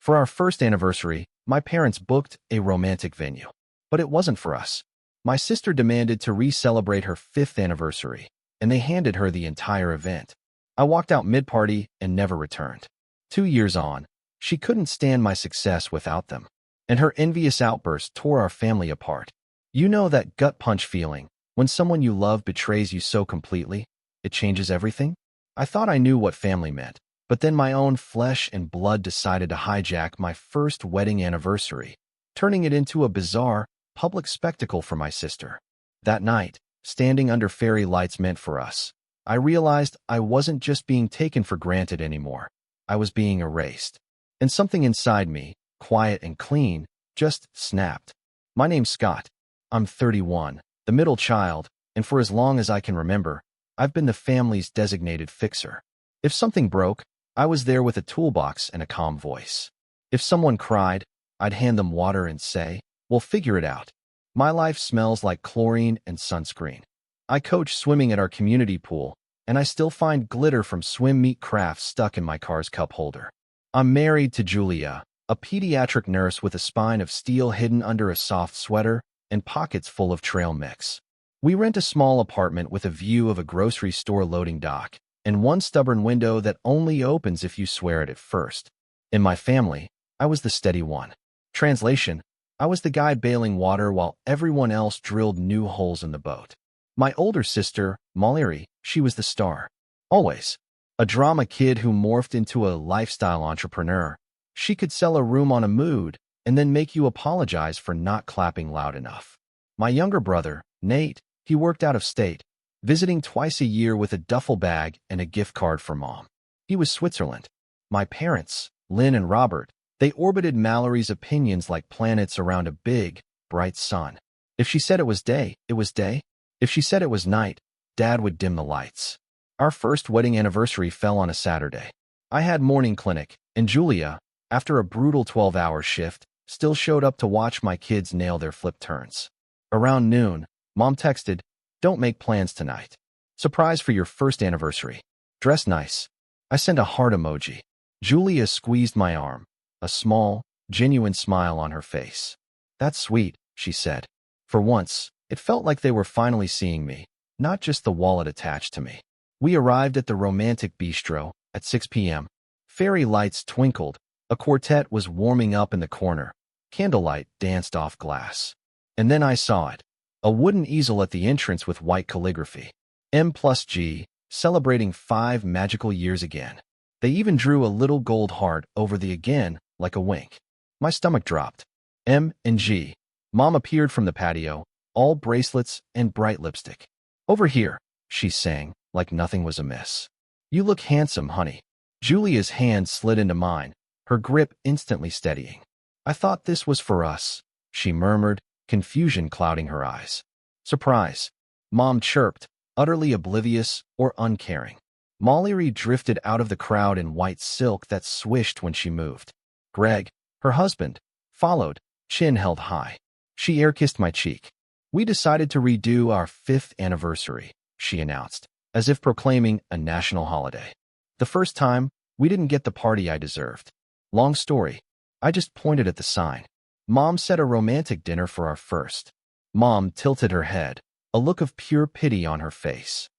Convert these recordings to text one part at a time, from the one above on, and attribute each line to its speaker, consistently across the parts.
Speaker 1: For our first anniversary, my parents booked a romantic venue. But it wasn't for us. My sister demanded to re-celebrate her 5th anniversary, and they handed her the entire event. I walked out mid-party and never returned. 2 years on, she couldn't stand my success without them, and her envious outburst tore our family apart. You know that gut punch feeling, when someone you love betrays you so completely, it changes everything? I thought I knew what family meant, but then my own flesh and blood decided to hijack my first wedding anniversary, turning it into a bizarre, public spectacle for my sister. That night, standing under fairy lights meant for us, I realized I wasn't just being taken for granted anymore. I was being erased. And something inside me, quiet and clean, just snapped. My name's Scott. I'm 31, the middle child, and for as long as I can remember, I've been the family's designated fixer. If something broke, I was there with a toolbox and a calm voice. If someone cried, I'd hand them water and say, "We'll figure it out." My life smells like chlorine and sunscreen. I coach swimming at our community pool, and I still find glitter from swim meet crafts stuck in my car's cup holder. I'm married to Julia, a pediatric nurse with a spine of steel hidden under a soft sweater and pockets full of trail mix. We rent a small apartment with a view of a grocery store loading dock and one stubborn window that only opens if you swear at it first. In my family, I was the steady one. Translation: I was the guy bailing water while everyone else drilled new holes in the boat. My older sister, Molly, she was the star. Always. A drama kid who morphed into a lifestyle entrepreneur. She could sell a room on a mood and then make you apologize for not clapping loud enough. My younger brother, Nate, he worked out of state, visiting twice a year with a duffel bag and a gift card for mom. He was Switzerland. My parents, Lynn and Robert, they orbited Mallory's opinions like planets around a big, bright sun. If she said it was day, it was day. If she said it was night, Dad would dim the lights. Our first wedding anniversary fell on a Saturday. I had morning clinic, and Julia, after a brutal 12-hour shift, still showed up to watch my kids nail their flip turns. Around noon, Mom texted, "Don't make plans tonight. Surprise for your first anniversary. Dress nice." I sent a heart emoji. Julia squeezed my arm, a small, genuine smile on her face. "That's sweet," she said. For once, it felt like they were finally seeing me, not just the wallet attached to me. We arrived at the romantic bistro at 6 p.m. Fairy lights twinkled. A quartet was warming up in the corner. Candlelight danced off glass. And then I saw it. A wooden easel at the entrance with white calligraphy. M+G, celebrating 5 magical years again. They even drew a little gold heart over the again, like a wink. My stomach dropped. M and G. Mom appeared from the patio, all bracelets and bright lipstick. "Over here," she sang, like nothing was amiss. "You look handsome, honey." Julia's hand slid into mine, her grip instantly steadying. "I thought this was for us," she murmured, confusion clouding her eyes. "Surprise," Mom chirped, utterly oblivious or uncaring. Molly drifted out of the crowd in white silk that swished when she moved. Greg, her husband, followed, chin held high. She air-kissed my cheek. "We decided to redo our 5th anniversary," she announced, as if proclaiming a national holiday. "The first time, we didn't get the party I deserved. Long story. I just pointed at the sign. Mom said a romantic dinner for our first." Mom tilted her head, a look of pure pity on her face.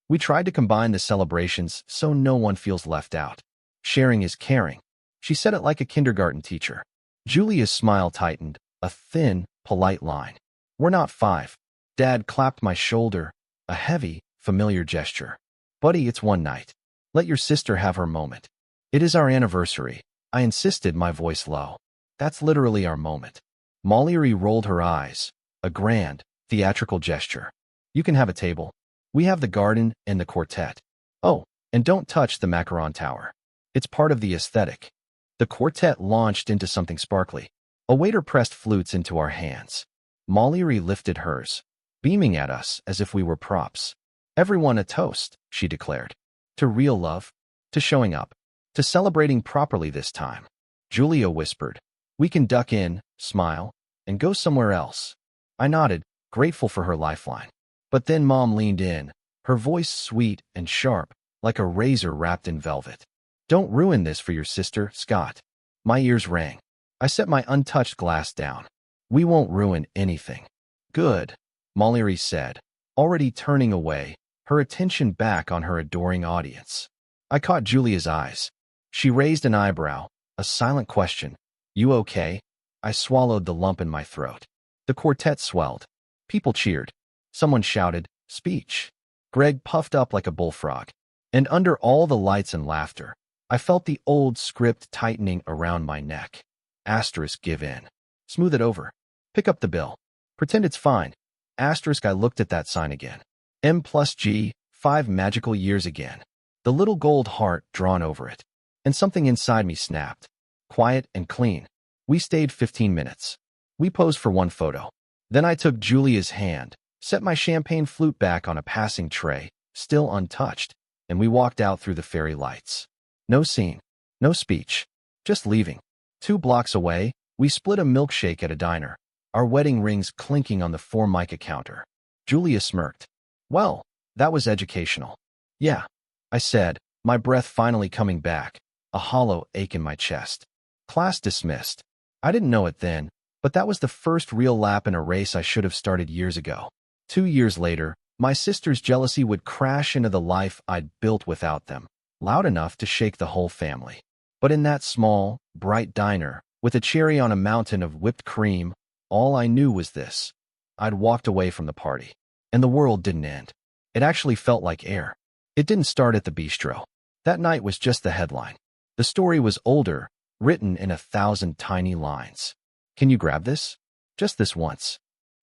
Speaker 1: "We tried to combine the celebrations so no one feels left out. Sharing is caring." She said it like a kindergarten teacher. Julia's smile tightened, a thin, polite line. "We're not 5. Dad clapped my shoulder, a heavy, familiar gesture. "Buddy, it's one night. Let your sister have her moment." "It is our anniversary," I insisted, my voice low. "That's literally our moment." Molly rolled her eyes, a grand, theatrical gesture. "You can have a table. We have the garden and the quartet. Oh, and don't touch the macaron tower. It's part of the aesthetic." The quartet launched into something sparkly. A waiter pressed flutes into our hands. Molly lifted hers, beaming at us as if we were props. "Everyone a toast," she declared. "To real love, to showing up, to celebrating properly this time." Julia whispered, "We can duck in, smile, and go somewhere else." I nodded, grateful for her lifeline. But then Mom leaned in, her voice sweet and sharp, like a razor wrapped in velvet. "Don't ruin this for your sister, Scott. My ears rang. I set my untouched glass down. We won't ruin anything. Good, Mallory said, already turning away, her attention back on her adoring audience. I caught Julia's eyes. She raised an eyebrow, a silent question. You okay? I swallowed the lump in my throat. The quartet swelled. People cheered. Someone shouted, speech. Greg puffed up like a bullfrog. And under all the lights and laughter, I felt the old script tightening around my neck. Asterisk, give in. Smooth it over. Pick up the bill. Pretend it's fine. Asterisk, I looked at that sign again. M plus G, 5 magical years again. The little gold heart drawn over it. And something inside me snapped. Quiet and clean. We stayed 15 minutes. We posed for one photo. Then I took Julia's hand, set my champagne flute back on a passing tray, still untouched, and we walked out through the fairy lights. No scene, no speech, just leaving. 2 blocks away, we split a milkshake at a diner, our wedding rings clinking on the Formica counter. Julia smirked. Well, that was educational. Yeah, I said, my breath finally coming back, a hollow ache in my chest. Class dismissed. I didn't know it then, but that was the first real lap in a race I should have started years ago. 2 years later, my sister's jealousy would crash into the life I'd built without them, loud enough to shake the whole family. But in that small, bright diner, with a cherry on a mountain of whipped cream, all I knew was this. I'd walked away from the party, and the world didn't end. It actually felt like air. It didn't start at the bistro. That night was just the headline. The story was older, written in 1,000 tiny lines. Can you grab this? Just this once.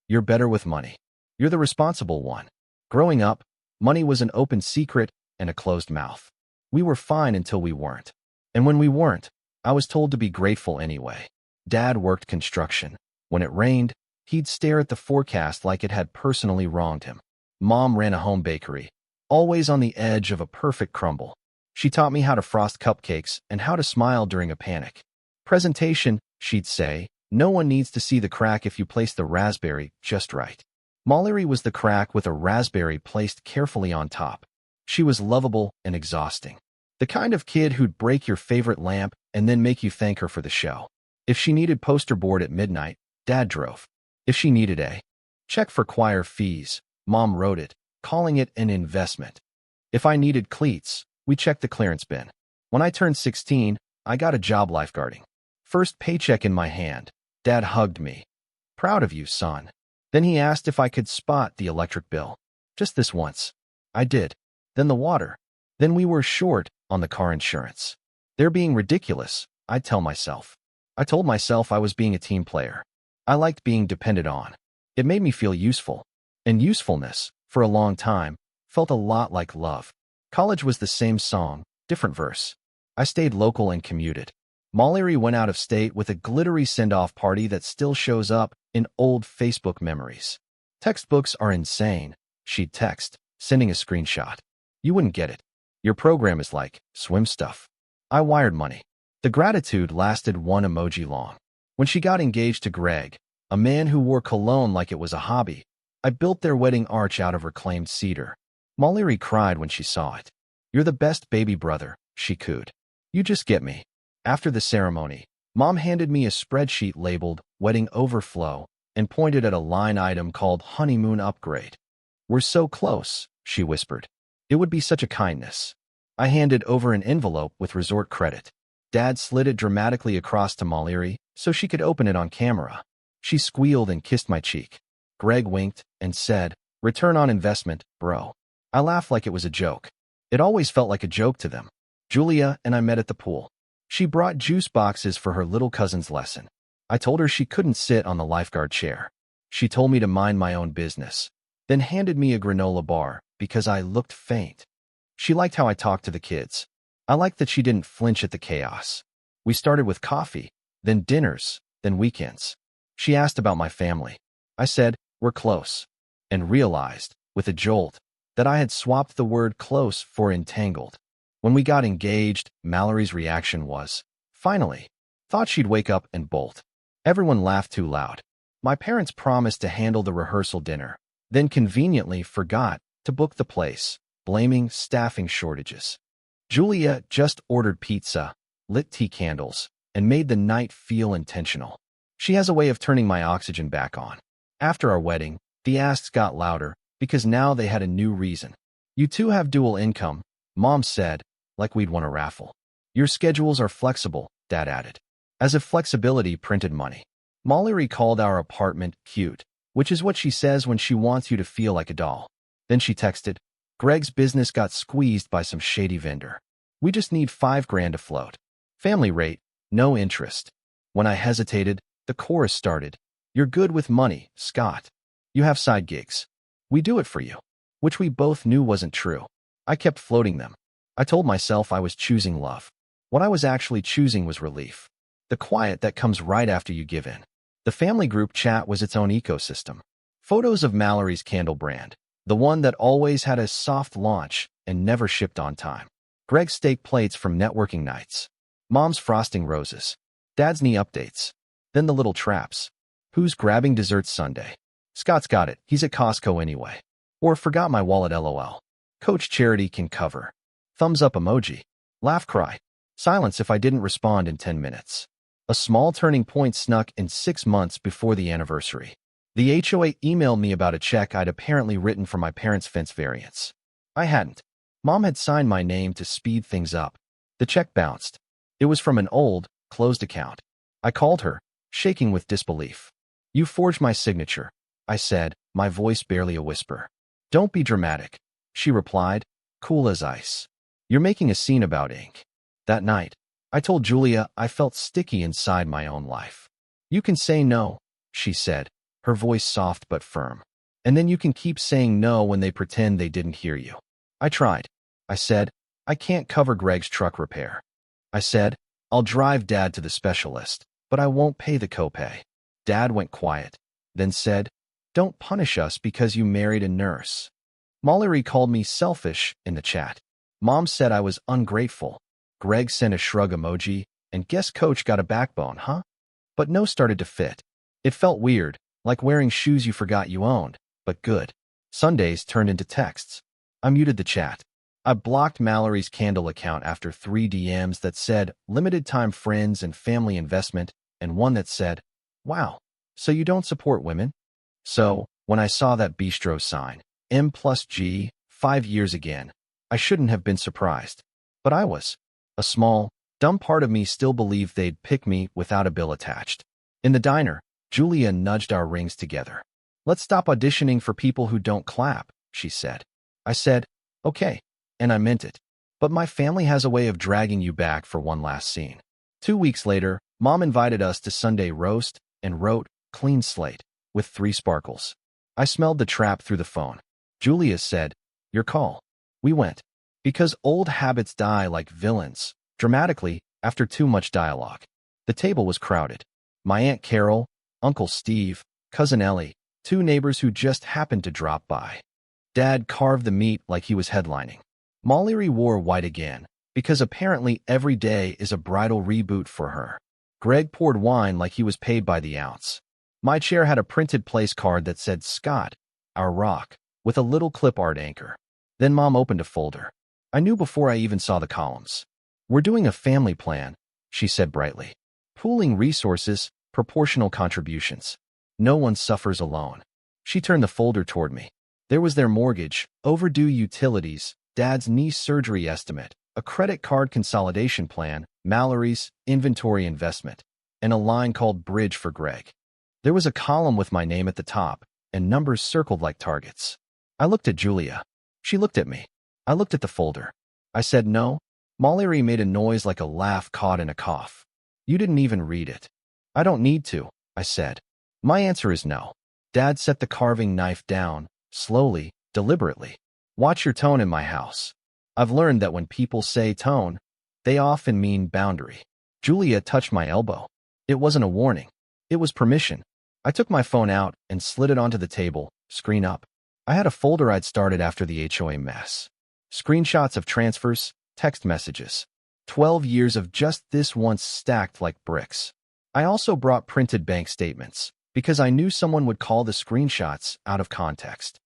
Speaker 1: You're better with money. You're the responsible one. Growing up, money was an open secret and a closed mouth. We were fine until we weren't. And when we weren't, I was told to be grateful anyway. Dad worked construction. When it rained, he'd stare at the forecast like it had personally wronged him. Mom ran a home bakery, always on the edge of a perfect crumble. She taught me how to frost cupcakes and how to smile during a panic. Presentation, she'd say, no one needs to see the crack if you place the raspberry just right. Mallory was the crack with a raspberry placed carefully on top. She was lovable and exhausting. The kind of kid who'd break your favorite lamp and then make you thank her for the show. If she needed poster board at midnight, Dad drove. If she needed a check for choir fees, Mom wrote it, calling it an investment. If I needed cleats, we checked the clearance bin. When I turned 16, I got a job lifeguarding. First paycheck in my hand. Dad hugged me. Proud of you, son. Then he asked if I could spot the electric bill. Just this once. I did. Then the water. Then we were short on the car insurance. They're being ridiculous, I'd tell myself. I told myself I was being a team player. I liked being depended on. It made me feel useful. And usefulness, for a long time, felt a lot like love. College was the same song, different verse. I stayed local and commuted. Mallory went out of state with a glittery send-off party that still shows up in old Facebook memories. Textbooks are insane, she'd text, sending a screenshot. You wouldn't get it. Your program is like swim stuff. I wired money. The gratitude lasted 1 emoji long. When she got engaged to Greg, a man who wore cologne like it was a hobby, I built their wedding arch out of reclaimed cedar. Mallory cried when she saw it. You're the best baby brother, she cooed. You just get me. After the ceremony, Mom handed me a spreadsheet labeled Wedding Overflow and pointed at a line item called Honeymoon Upgrade. We're so close, she whispered. It would be such a kindness. I handed over an envelope with resort credit. Dad slid it dramatically across to Mallory so she could open it on camera. She squealed and kissed my cheek. Greg winked and said, return on investment, bro. I laughed like it was a joke. It always felt like a joke to them. Julia and I met at the pool. She brought juice boxes for her little cousin's lesson. I told her she couldn't sit on the lifeguard chair. She told me to mind my own business, then handed me a granola bar because I looked faint. She liked how I talked to the kids. I liked that she didn't flinch at the chaos. We started with coffee, then dinners, then weekends. She asked about my family. I said, we're close, and realized, with a jolt, that I had swapped the word close for entangled. When we got engaged, Mallory's reaction was, finally. Thought she'd wake up and bolt. Everyone laughed too loud. My parents promised to handle the rehearsal dinner, then conveniently forgot to book the place, blaming staffing shortages. Julia just ordered pizza, lit tea candles, and made the night feel intentional. She has a way of turning my oxygen back on. After our wedding, the asks got louder because now they had a new reason. You two have dual income, Mom said, like we'd won a raffle. Your schedules are flexible, Dad added. As if flexibility printed money. Mallory called our apartment cute, which is what she says when she wants you to feel like a doll. Then she texted, Greg's business got squeezed by some shady vendor. We just need $5,000 to float. Family rate, no interest. When I hesitated, the chorus started. You're good with money, Scott. You have side gigs. We do it for you. Which we both knew wasn't true. I kept floating them. I told myself I was choosing love. What I was actually choosing was relief. The quiet that comes right after you give in. The family group chat was its own ecosystem. Photos of Mallory's candle brand, the one that always had a soft launch and never shipped on time. Greg's steak plates from networking nights. Mom's frosting roses. Dad's knee updates. Then the little traps. Who's grabbing dessert Sunday? Scott's got it. He's at Costco anyway. Or forgot my wallet LOL. Coach Charity can cover. Thumbs up emoji. Laugh cry. Silence if I didn't respond in 10 minutes. A small turning point snuck in 6 months before the anniversary. The HOA emailed me about a check I'd apparently written for my parents' fence variance. I hadn't. Mom had signed my name to speed things up. The check bounced. It was from an old, closed account. I called her, shaking with disbelief. You forged my signature, I said, my voice barely a whisper. Don't be dramatic, she replied, cool as ice. You're making a scene about ink. That night, I told Julia I felt sticky inside my own life. You can say no, she said, her voice soft but firm. And then you can keep saying no when they pretend they didn't hear you. I tried. I said, I can't cover Greg's truck repair. I said, I'll drive Dad to the specialist, but I won't pay the copay. Dad went quiet, then said, don't punish us because you married a nurse. Mallory called me selfish in the chat. Mom said I was ungrateful. Greg sent a shrug emoji, and guess Coach got a backbone, huh? But no started to fit. It felt weird, like wearing shoes you forgot you owned, but good. Sundays turned into texts. I muted the chat. I blocked Mallory's candle account after 3 DMs that said limited time friends and family investment, and one that said, wow, so you don't support women? So, when I saw that bistro sign, M+G, 5 years again, I shouldn't have been surprised. But I was. A small, dumb part of me still believed they'd pick me without a bill attached. In the diner, Julia nudged our rings together. Let's stop auditioning for people who don't clap, she said. I said, okay, and I meant it. But my family has a way of dragging you back for one last scene. 2 weeks later, Mom invited us to Sunday roast and wrote, clean slate, with 3 sparkles. I smelled the trap through the phone. Julia said, your call. We went. Because old habits die like villains, dramatically, after too much dialogue. The table was crowded. My Aunt Carol, Uncle Steve, Cousin Ellie, 2 neighbors who just happened to drop by. Dad carved the meat like he was headlining. Mallory wore white again, because apparently every day is a bridal reboot for her. Greg poured wine like he was paid by the ounce. My chair had a printed place card that said Scott, our rock, with a little clip art anchor. Then Mom opened a folder. I knew before I even saw the columns. We're doing a family plan, she said brightly. Pooling resources, proportional contributions. No one suffers alone. She turned the folder toward me. There was their mortgage, overdue utilities, Dad's knee surgery estimate, a credit card consolidation plan, Mallory's inventory investment, and a line called Bridge for Greg. There was a column with my name at the top, and numbers circled like targets. I looked at Julia. She looked at me. I looked at the folder. I said no. Mallory made a noise like a laugh caught in a cough. You didn't even read it. I don't need to, I said. My answer is no. Dad set the carving knife down, slowly, deliberately. Watch your tone in my house. I've learned that when people say tone, they often mean boundary. Julia touched my elbow. It wasn't a warning. It was permission. I took my phone out and slid it onto the table, screen up. I had a folder I'd started after the HOA mess. Screenshots of transfers, text messages. 12 years of just this once stacked like bricks. I also brought printed bank statements, because I knew someone would call the screenshots out of context.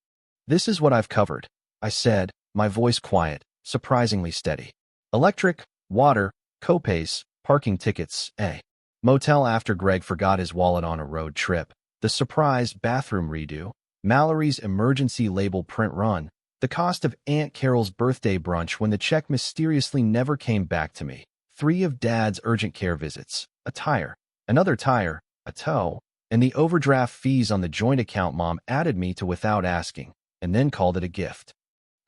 Speaker 1: This is what I've covered, I said, my voice quiet, surprisingly steady. Electric, water, copays, Parking tickets, eh? Motel after Greg forgot his wallet on a road trip. The surprise bathroom redo. Mallory's emergency label print run. The cost of Aunt Carol's birthday brunch when the check mysteriously never came back to me. 3 of Dad's urgent care visits. A tire. Another tire. A tow. And the overdraft fees on the joint account Mom added me to without asking, and then called it a gift.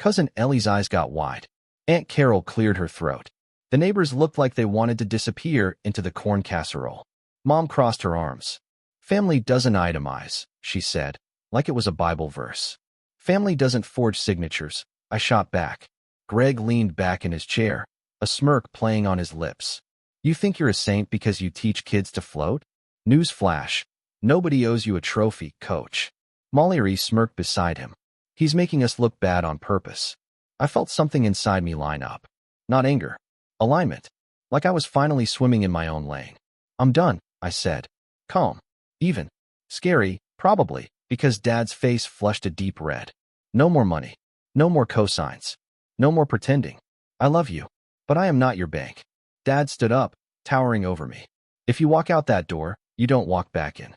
Speaker 1: Cousin Ellie's eyes got wide. Aunt Carol cleared her throat. The neighbors looked like they wanted to disappear into the corn casserole. Mom crossed her arms. Family doesn't itemize, she said, like it was a Bible verse. Family doesn't forge signatures, I shot back. Greg leaned back in his chair, a smirk playing on his lips. You think you're a saint because you teach kids to float? News flash. Nobody owes you a trophy, coach. Mallory smirked beside him. He's making us look bad on purpose. I felt something inside me line up. Not anger. Alignment. Like I was finally swimming in my own lane. I'm done, I said. Calm. Even. Scary, probably, because Dad's face flushed a deep red. No more money. No more cosigns. No more pretending. I love you, but I am not your bank. Dad stood up, towering over me. If you walk out that door, you don't walk back in.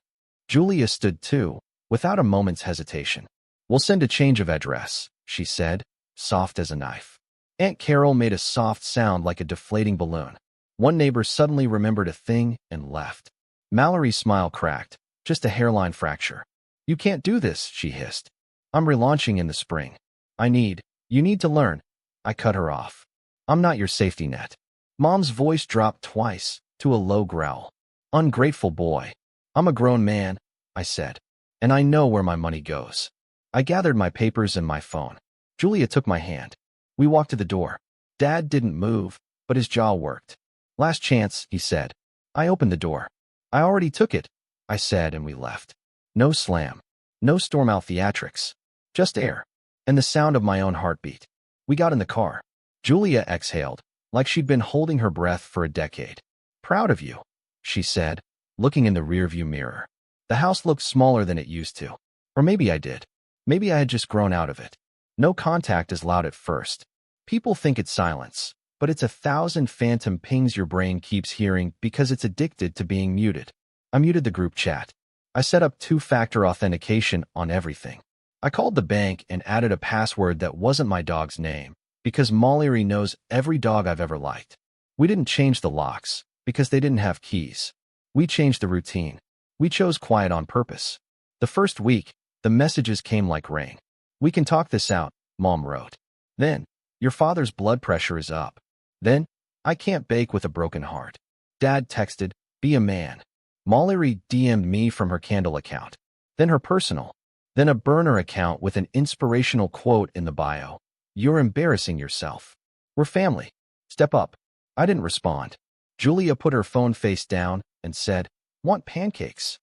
Speaker 1: Julia stood too, without a moment's hesitation. We'll send a change of address, she said, soft as a knife. Aunt Carol made a soft sound like a deflating balloon. One neighbor suddenly remembered a thing and left. Mallory's smile cracked, just a hairline fracture. You can't do this, she hissed. I'm relaunching in the spring. You need to learn. I cut her off. I'm not your safety net. Mom's voice dropped twice, to a low growl. Ungrateful boy. I'm a grown man, I said, and I know where my money goes. I gathered my papers and my phone. Julia took my hand. We walked to the door. Dad didn't move, but his jaw worked. Last chance, he said. I opened the door. I already took it, I said, and we left. No slam. No storm-out theatrics. Just air. And the sound of my own heartbeat. We got in the car. Julia exhaled, like she'd been holding her breath for a decade. Proud of you, she said, looking in the rearview mirror. The house looked smaller than it used to. Or maybe I did. Maybe I had just grown out of it. No contact is loud at first. People think it's silence, but it's 1,000 phantom pings your brain keeps hearing because it's addicted to being muted. I muted the group chat. I set up 2-factor authentication on everything. I called the bank and added a password that wasn't my dog's name, because Mallory knows every dog I've ever liked. We didn't change the locks, because they didn't have keys. We changed the routine. We chose quiet on purpose. The first week, the messages came like rain. We can talk this out, Mom wrote. Then, your father's blood pressure is up. Then, I can't bake with a broken heart. Dad texted, be a man. Mallory DM'd me from her Candle account. Then her personal. Then a burner account with an inspirational quote in the bio. You're embarrassing yourself. We're family. Step up. I didn't respond. Julia put her phone face down and said, want pancakes?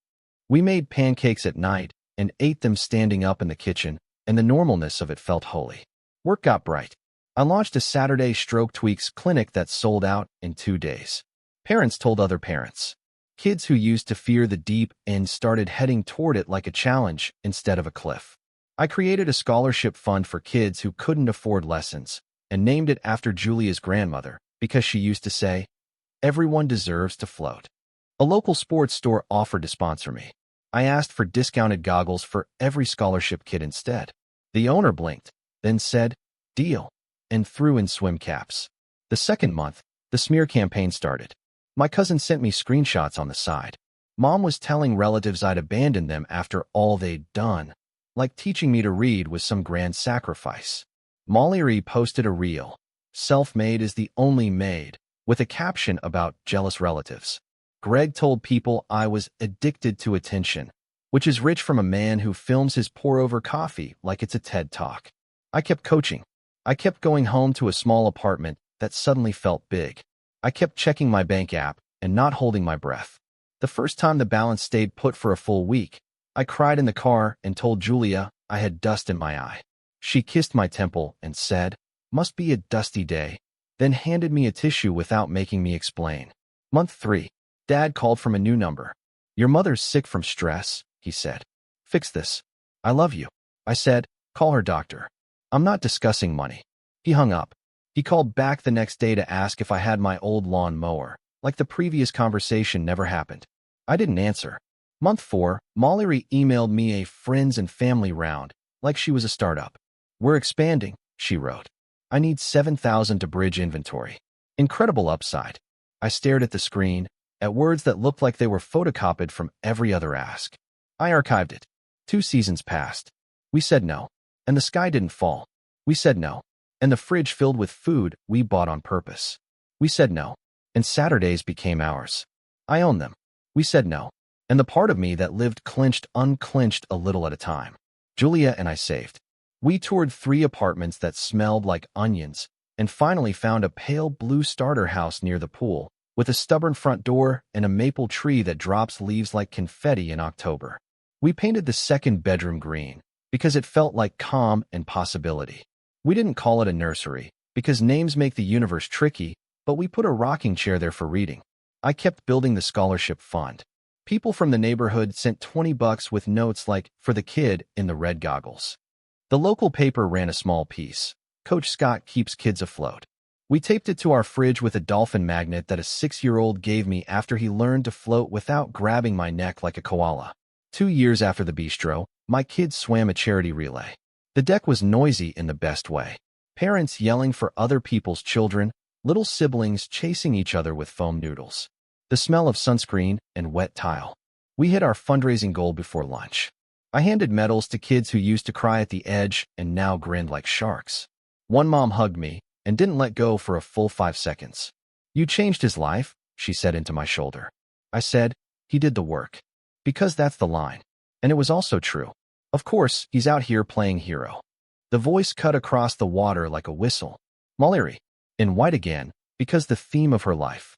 Speaker 1: We made pancakes at night and ate them standing up in the kitchen, and the normalness of it felt holy. Work got bright. I launched a Saturday Stroke Tweaks clinic that sold out in 2 days. Parents told other parents. Kids who used to fear the deep end started heading toward it like a challenge instead of a cliff. I created a scholarship fund for kids who couldn't afford lessons and named it after Julia's grandmother because she used to say, everyone deserves to float. A local sports store offered to sponsor me. I asked for discounted goggles for every scholarship kid instead. The owner blinked, then said, deal, and threw in swim caps. The second month, the smear campaign started. My cousin sent me screenshots on the side. Mom was telling relatives I'd abandoned them after all they'd done, like teaching me to read was some grand sacrifice. Mallory posted a reel. Self-made is the only made, with a caption about jealous relatives. Greg told people I was addicted to attention, which is rich from a man who films his pour-over coffee like it's a TED Talk. I kept coaching. I kept going home to a small apartment that suddenly felt big. I kept checking my bank app and not holding my breath. The first time the balance stayed put for a full week, I cried in the car and told Julia I had dust in my eye. She kissed my temple and said, must be a dusty day, then handed me a tissue without making me explain. Month 3. Dad called from a new number. Your mother's sick from stress, he said. Fix this. I love you. I said, call her doctor. I'm not discussing money. He hung up. He called back the next day to ask if I had my old lawn mower. like the previous conversation never happened. I didn't answer. Month 4, Mallory emailed me a friends and family round, like she was a startup. We're expanding, she wrote. I need 7,000 to bridge inventory. Incredible upside. I stared at the screen, at words that looked like they were photocopied from every other ask. I archived it. 2 seasons passed. We said no. And the sky didn't fall. We said no. And the fridge filled with food we bought on purpose. We said no. And Saturdays became ours. I own them. We said no. And the part of me that lived unclinched a little at a time. Julia and I saved. We toured 3 apartments that smelled like onions and finally found a pale blue starter house near the pool with a stubborn front door and a maple tree that drops leaves like confetti in October. We painted the 2nd bedroom green because it felt like calm and possibility. We didn't call it a nursery because names make the universe tricky, but we put a rocking chair there for reading. I kept building the scholarship fund. People from the neighborhood sent $20 with notes like, for the kid in the red goggles. The local paper ran a small piece. Coach Scott keeps kids afloat. We taped it to our fridge with a dolphin magnet that a 6-year-old gave me after he learned to float without grabbing my neck like a koala. 2 years after the bistro, my kids swam a charity relay. The deck was noisy in the best way. Parents yelling for other people's children, little siblings chasing each other with foam noodles. The smell of sunscreen and wet tile. We hit our fundraising goal before lunch. I handed medals to kids who used to cry at the edge and now grinned like sharks. One mom hugged me and didn't let go for a full 5 seconds. You changed his life, she said into my shoulder. I said, he did the work. Because that's the line. And it was also true. Of course, he's out here playing hero. The voice cut across the water like a whistle. Mallory, in white again, because the theme of her life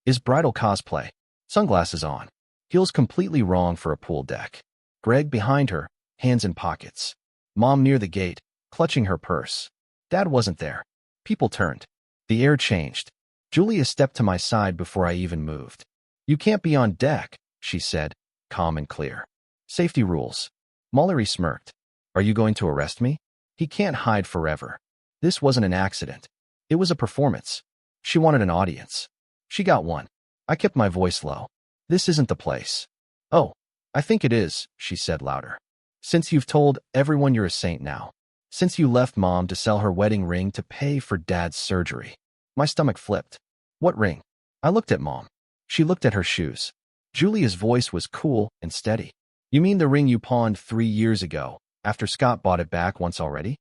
Speaker 1: is bridal cosplay. Sunglasses on. Heels completely wrong for a pool deck. Greg behind her, hands in pockets. Mom near the gate, clutching her purse. Dad wasn't there. People turned. The air changed. Julia stepped to my side before I even moved. You can't be on deck, she said, calm and clear. Safety rules. Mallory smirked. Are you going to arrest me? He can't hide forever. This wasn't an accident. It was a performance. She wanted an audience. She got one. I kept my voice low. This isn't the place. Oh, I think it is, she said louder. Since you've told everyone you're a saint now. Since you left Mom to sell her wedding ring to pay for Dad's surgery. My stomach flipped. What ring? I looked at Mom. She looked at her shoes. Julia's voice was cool and steady. You mean the ring you pawned 3 years ago, after Scott bought it back once already?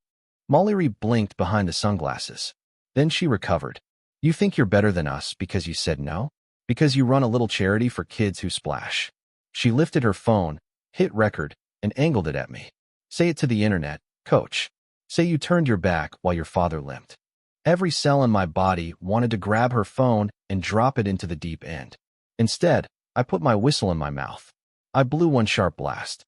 Speaker 1: Mallory blinked behind the sunglasses. Then she recovered. You think you're better than us because you said no? Because you run a little charity for kids who splash. She lifted her phone, hit record, and angled it at me. Say it to the internet, coach. Say you turned your back while your father limped. Every cell in my body wanted to grab her phone and drop it into the deep end. Instead, I put my whistle in my mouth. I blew one sharp blast.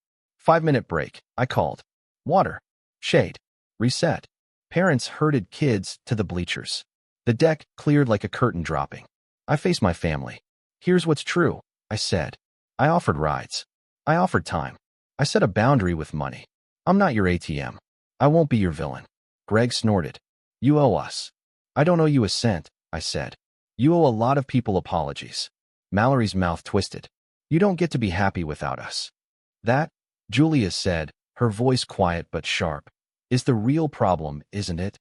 Speaker 1: 5-minute break, I called. Water. Shade. Reset. Parents herded kids to the bleachers. The deck cleared like a curtain dropping. I faced my family. Here's what's true, I said. I offered rides. I offered time. I set a boundary with money. I'm not your ATM. I won't be your villain. Greg snorted. You owe us. I don't owe you a cent, I said. You owe a lot of people apologies. Mallory's mouth twisted. You don't get to be happy without us. That, Julia said, her voice quiet but sharp, is the real problem, isn't it?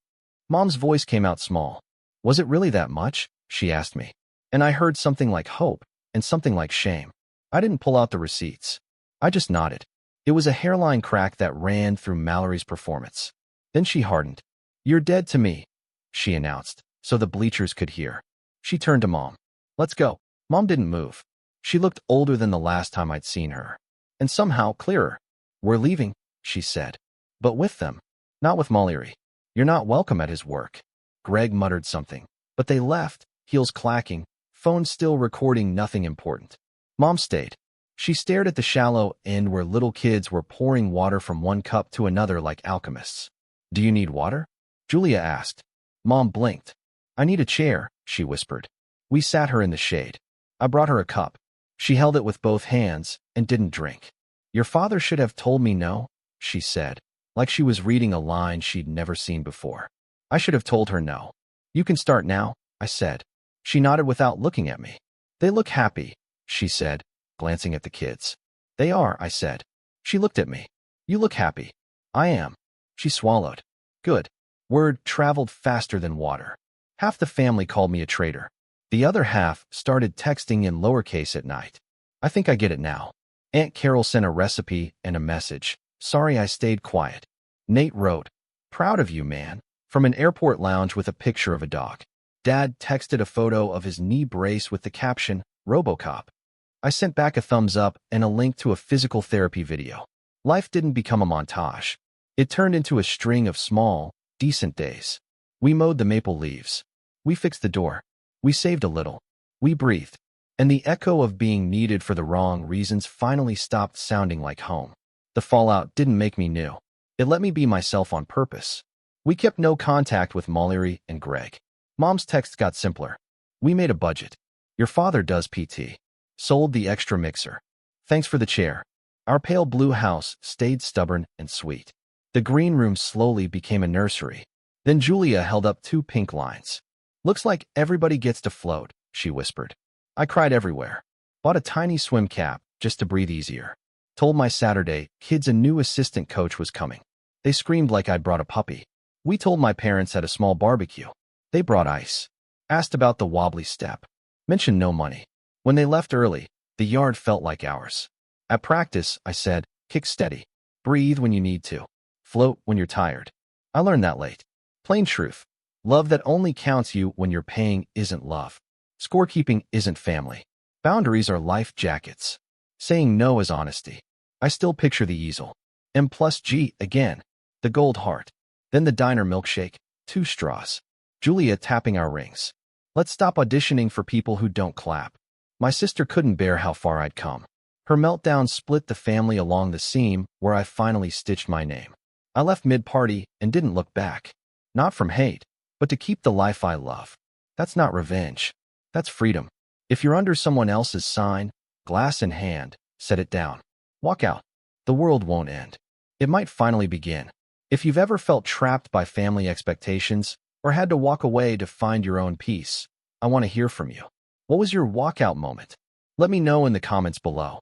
Speaker 1: Mom's voice came out small. Was it really that much? She asked me. And I heard something like hope and something like shame. I didn't pull out the receipts. I just nodded. It was a hairline crack that ran through Mallory's performance. Then she hardened. You're dead to me, she announced, so the bleachers could hear. She turned to Mom. Let's go. Mom didn't move. She looked older than the last time I'd seen her. And somehow clearer. We're leaving, she said. But with them. Not with Mallory. You're not welcome at his work. Greg muttered something. But they left, heels clacking, phone still recording nothing important. Mom stayed. She stared at the shallow end where little kids were pouring water from one cup to another like alchemists. Do you need water? Julia asked. Mom blinked. I need a chair, she whispered. We sat her in the shade. I brought her a cup. She held it with both hands and didn't drink. Your father should have told me no, she said, like she was reading a line she'd never seen before. I should have told her no. You can start now, I said. She nodded without looking at me. They look happy, she said, glancing at the kids. They are, I said. She looked at me. You look happy. I am. She swallowed. Good. Word traveled faster than water. Half the family called me a traitor. The other half started texting in lowercase at night. I think I get it now. Aunt Carol sent a recipe and a message. Sorry I stayed quiet. Nate wrote, proud of you, man, from an airport lounge with a picture of a dog. Dad texted a photo of his knee brace with the caption, RoboCop. I sent back a thumbs up and a link to a physical therapy video. Life didn't become a montage. It turned into a string of small, decent days. We mowed the maple leaves. We fixed the door. We saved a little. We breathed. And the echo of being needed for the wrong reasons finally stopped sounding like home. The fallout didn't make me new. It let me be myself on purpose. We kept no contact with Mallory and Greg. Mom's texts got simpler. We made a budget. Your father does PT. Sold the extra mixer. Thanks for the chair. Our pale blue house stayed stubborn and sweet. The green room slowly became a nursery. Then Julia held up 2 pink lines. Looks like everybody gets to float, she whispered. I cried everywhere. Bought a tiny swim cap just to breathe easier. Told my Saturday kids a new assistant coach was coming. They screamed like I'd brought a puppy. We told my parents at a small barbecue. They brought ice. Asked about the wobbly step. Mentioned no money. When they left early, the yard felt like ours. At practice, I said, kick steady. Breathe when you need to. Float when you're tired. I learned that late. Plain truth. Love that only counts you when you're paying isn't love. Scorekeeping isn't family. Boundaries are life jackets. Saying no is honesty. I still picture the easel. M plus G again. The gold heart. Then the diner milkshake. 2 straws. Julia tapping our rings. Let's stop auditioning for people who don't clap. My sister couldn't bear how far I'd come. Her meltdown split the family along the seam where I finally stitched my name. I left mid-party and didn't look back. Not from hate, but to keep the life I love. That's not revenge. That's freedom. If you're under someone else's sign, glass in hand, set it down. Walk out. The world won't end. It might finally begin. If you've ever felt trapped by family expectations or had to walk away to find your own peace, I want to hear from you. What was your walkout moment? Let me know in the comments below.